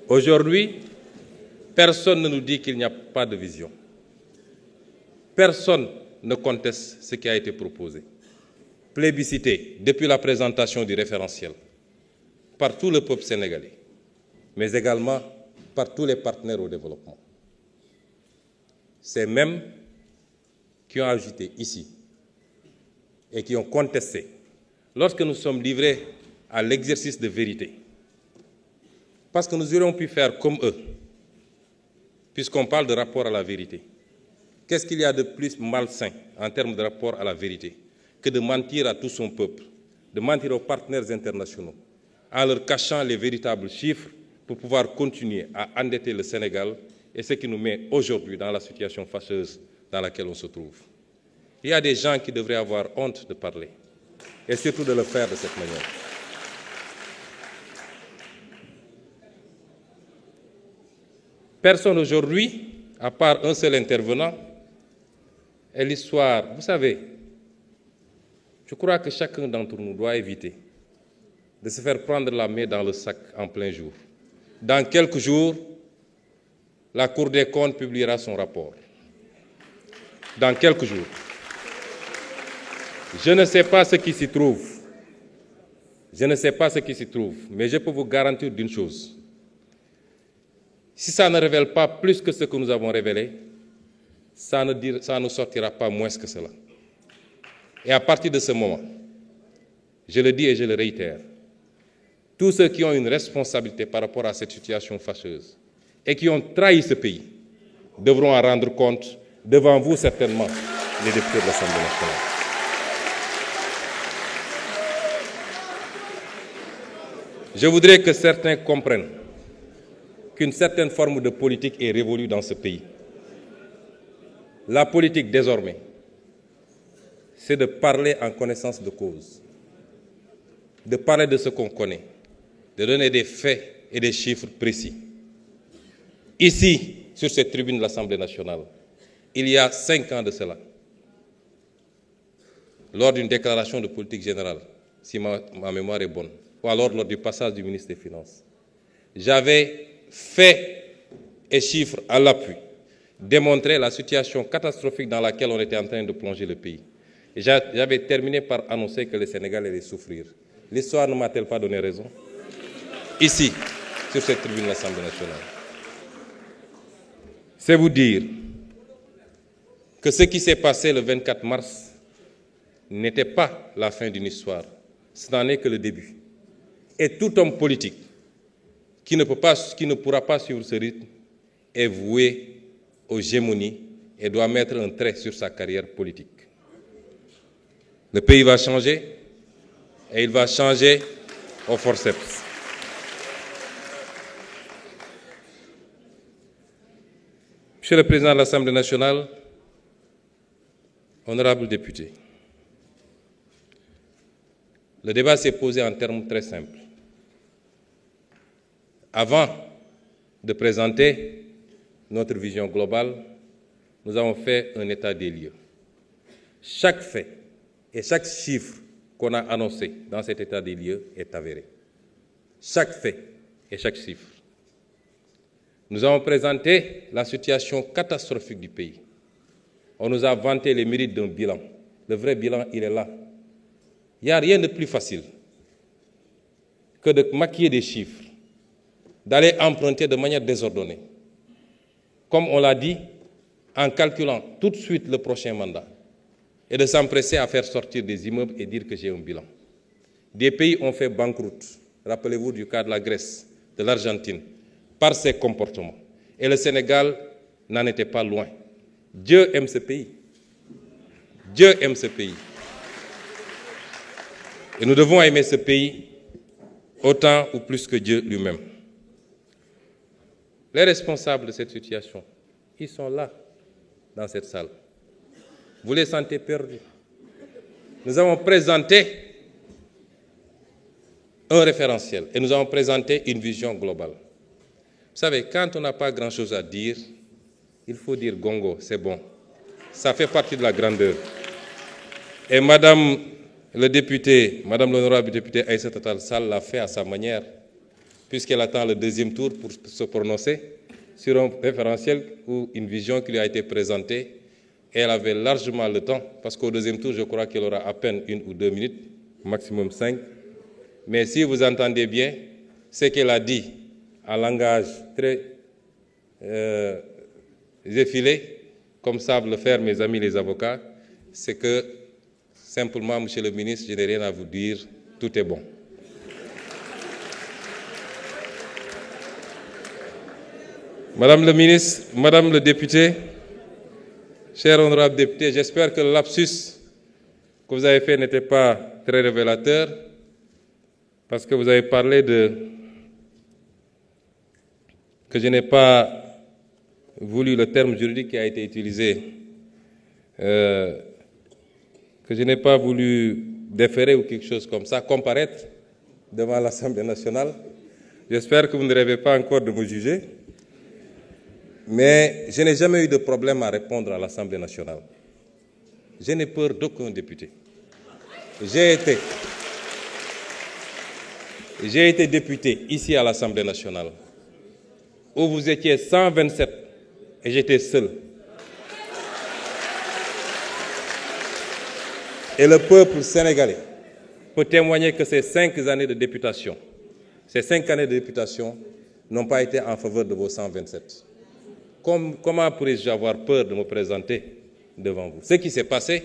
Aujourd'hui, personne ne nous dit qu'il n'y a pas de vision. Personne ne conteste ce qui a été proposé. Plébiscité depuis la présentation du référentiel par tout le peuple sénégalais, mais également par tous les partenaires au développement. Ces mêmes qui ont agité ici et qui ont contesté lorsque nous sommes livrés à l'exercice de vérité. Parce que nous aurions pu faire comme eux, puisqu'on parle de rapport à la vérité. Qu'est-ce qu'il y a de plus malsain en termes de rapport à la vérité que de mentir à tout son peuple, de mentir aux partenaires internationaux, en leur cachant les véritables chiffres pour pouvoir continuer à endetter le Sénégal et ce qui nous met aujourd'hui dans la situation fâcheuse dans laquelle on se trouve. Il y a des gens qui devraient avoir honte de parler et surtout de le faire de cette manière. Personne aujourd'hui, à part un seul intervenant, et l'histoire, vous savez, je crois que chacun d'entre nous doit éviter de se faire prendre la main dans le sac en plein jour. Dans quelques jours, la Cour des comptes publiera son rapport. Dans quelques jours. Je ne sais pas ce qui s'y trouve. Je ne sais pas ce qui s'y trouve, mais je peux vous garantir d'une chose. Si ça ne révèle pas plus que ce que nous avons révélé, ça ne sortira pas moins que cela. Et à partir de ce moment, je le dis et je le réitère, tous ceux qui ont une responsabilité par rapport à cette situation fâcheuse et qui ont trahi ce pays devront en rendre compte devant vous certainement, les députés de l'Assemblée nationale. Je voudrais que certains comprennent qu'une certaine forme de politique est révolue dans ce pays. La politique, désormais, c'est de parler en connaissance de cause, de parler de ce qu'on connaît, de donner des faits et des chiffres précis. Ici, sur cette tribune de l'Assemblée nationale, il y a 5 ans de cela, lors d'une déclaration de politique générale, si ma mémoire est bonne, ou alors lors du passage du ministre des Finances, j'avais faits et chiffres à l'appui démontrer la situation catastrophique dans laquelle on était en train de plonger le pays. Et j'avais terminé par annoncer que le Sénégal allait souffrir. L'histoire ne m'a-t-elle pas donné raison? Ici, sur cette tribune de l'Assemblée nationale. C'est vous dire que ce qui s'est passé le 24 mars n'était pas la fin d'une histoire. Ce n'en est que le début. Et tout homme politique qui ne pourra pas suivre ce rythme est voué aux gémonies et doit mettre un trait sur sa carrière politique. Le pays va changer et il va changer au forceps. Monsieur le Président de l'Assemblée nationale, honorables députés, le débat s'est posé en termes très simples. Avant de présenter notre vision globale, nous avons fait un état des lieux. Chaque fait et chaque chiffre qu'on a annoncé dans cet état des lieux est avéré. Chaque fait et chaque chiffre. Nous avons présenté la situation catastrophique du pays. On nous a vanté les mérites d'un bilan. Le vrai bilan, il est là. Il n'y a rien de plus facile que de maquiller des chiffres, d'aller emprunter de manière désordonnée, comme on l'a dit, en calculant tout de suite le prochain mandat, et de s'empresser à faire sortir des immeubles et dire que j'ai un bilan. Des pays ont fait banqueroute. Rappelez-vous du cas de la Grèce, de l'Argentine, par ces comportements. Et le Sénégal n'en était pas loin. Dieu aime ce pays. Dieu aime ce pays. Et nous devons aimer ce pays autant ou plus que Dieu lui-même. Les responsables de cette situation, ils sont là, dans cette salle. Vous les sentez perdus. Nous avons présenté un référentiel et nous avons présenté une vision globale. Vous savez, quand on n'a pas grand-chose à dire, il faut dire gongo, c'est bon. Ça fait partie de la grandeur. Et Madame l'honorable députée Aïssata Tall Sall l'a fait à sa manière. puisqu'elle attend le deuxième tour pour se prononcer sur un référentiel ou une vision qui lui a été présentée. Et elle avait largement le temps, parce qu'au deuxième tour, je crois qu'elle aura à peine 1 ou 2 minutes, maximum 5. Mais si vous entendez bien, ce qu'elle a dit en langage très effilé, comme savent le faire mes amis les avocats, c'est que simplement, Monsieur le ministre, je n'ai rien à vous dire, tout est bon. Madame le ministre, Madame le député, cher honorable député, j'espère que le lapsus que vous avez fait n'était pas très révélateur, parce que vous avez parlé que je n'ai pas voulu le terme juridique qui a été utilisé, que je n'ai pas voulu déférer ou quelque chose comme ça, comparaître devant l'Assemblée nationale. J'espère que vous ne rêvez pas encore de me juger. Mais je n'ai jamais eu de problème à répondre à l'Assemblée nationale. Je n'ai peur d'aucun député. J'ai été député ici à l'Assemblée nationale, où vous étiez 127 et j'étais seul. Et le peuple sénégalais peut témoigner que ces 5 années de députation, n'ont pas été en faveur de vos 127. Comment pourrais-je avoir peur de me présenter devant vous? Ce qui s'est passé,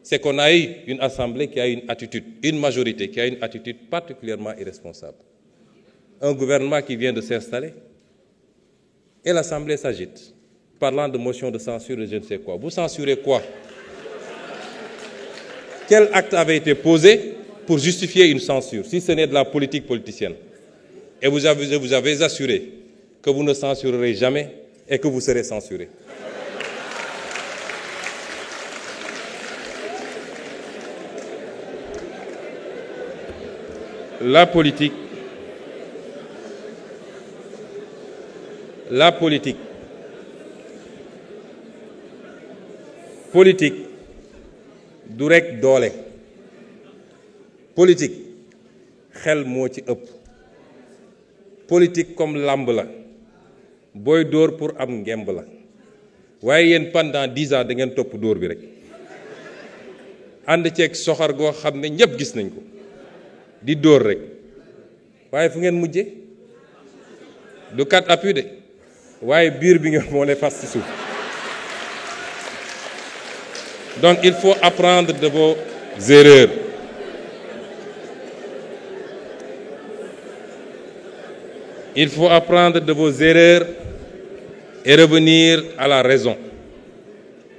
c'est qu'on a eu une assemblée qui a eu une majorité qui a une attitude particulièrement irresponsable. Un gouvernement qui vient de s'installer et l'assemblée s'agite, parlant de motion de censure et je ne sais quoi. Vous censurez quoi? Quel acte avait été posé pour justifier une censure, si ce n'est de la politique politicienne? Et vous avez assuré que vous ne censurerez jamais et que vous serez censuré. La politique du rek doole. Politique xel moo ci ëpp. Politique comme làmb la. Boy dóor pour am ngemb la. Waaye yéen pendant 10 ans da ngeen topp dóor bi rek. Ànd ceeg soxar goo xam ne ñëpp gis nañ ko. Di dóor rek. Waaye fu ngeen mujje? Du kat appui de. Waaye biir bi ngeen moo ne fas ci suuf. Donc il faut apprendre de vos erreurs. Il faut apprendre de vos erreurs et revenir à la raison.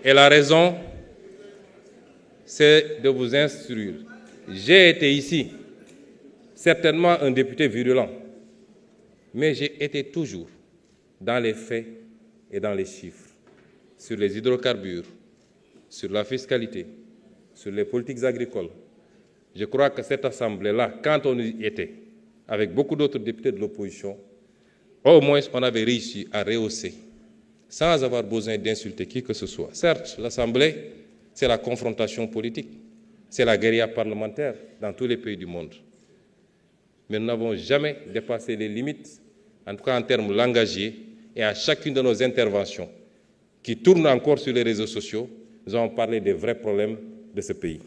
Et la raison, c'est de vous instruire. J'ai été ici, certainement un député virulent, mais j'ai été toujours dans les faits et dans les chiffres, sur les hydrocarbures, sur la fiscalité, sur les politiques agricoles. Je crois que cette assemblée-là, quand on y était, avec beaucoup d'autres députés de l'opposition, au moins on avait réussi à rehausser, sans avoir besoin d'insulter qui que ce soit. Certes, l'Assemblée, c'est la confrontation politique, c'est la guérilla parlementaire dans tous les pays du monde. Mais nous n'avons jamais dépassé les limites, en tout cas en termes langagiers, et à chacune de nos interventions, qui tournent encore sur les réseaux sociaux, nous avons parlé des vrais problèmes de ce pays.